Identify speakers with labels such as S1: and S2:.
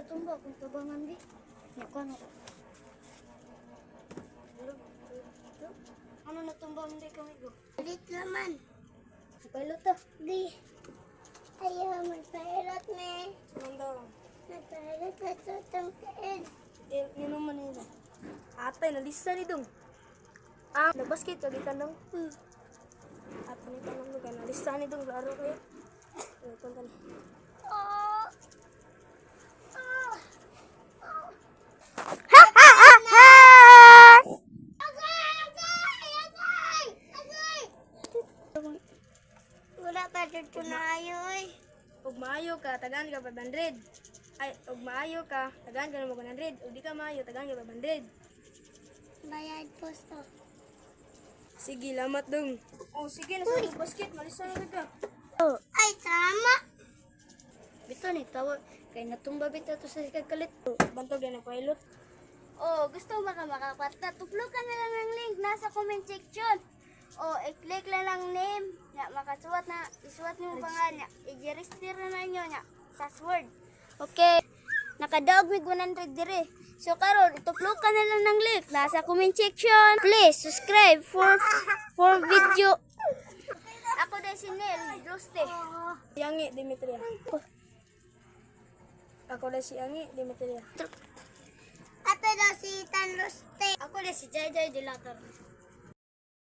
S1: natumba kung tabangan di. Nya ko ano. Ano natumba mo di kami go?
S2: Ulit naman.
S1: Pilot to.
S2: Di. Ayaw, magpahirap me.
S1: Nandang.
S2: Magpahirap na ito itong kain.
S1: Ninuman nila. Atay, nalisa ni dong. Ah, nagbasket lagi ka nang. Atay ni ka nang lugar. Nalisa ni dong. Laro kayo. Punta ni.
S2: Oh. Wala pa dito na ayoy.
S1: Ug maayo ka, tagaan ka 500. Ay, ug maayo ka, tagaan ka na 100. Ug di ka maayo, tagaan ka 500.
S2: Bayad po to.
S1: Sige, lamat dong. Oh, sige, nasa basket. Malisa na ka.
S2: Oh. Ay, tama.
S1: Bito ni, tawag. Kaya natumba bito to sa kakalit. Bantog yan ang pilot.
S2: Oh, gusto mo ka makapata? Tuplukan na lang ng link nasa comment section. Oh, i-click lang ang name. Ya, makasuwat na, isuwat niyo yung pangalan. I-register na niyo niya. Password. Okay. Nakadaog mig 100 dire. So karon ituplukan na lang ng link nasa comment section. Please subscribe for video. Ako din si Nel Roste.
S1: Yangi, Dimitria. Ako na si Yangi, Dimitria.
S2: Ato daw si Tan Roste.
S1: Ako na si Jai Dilator.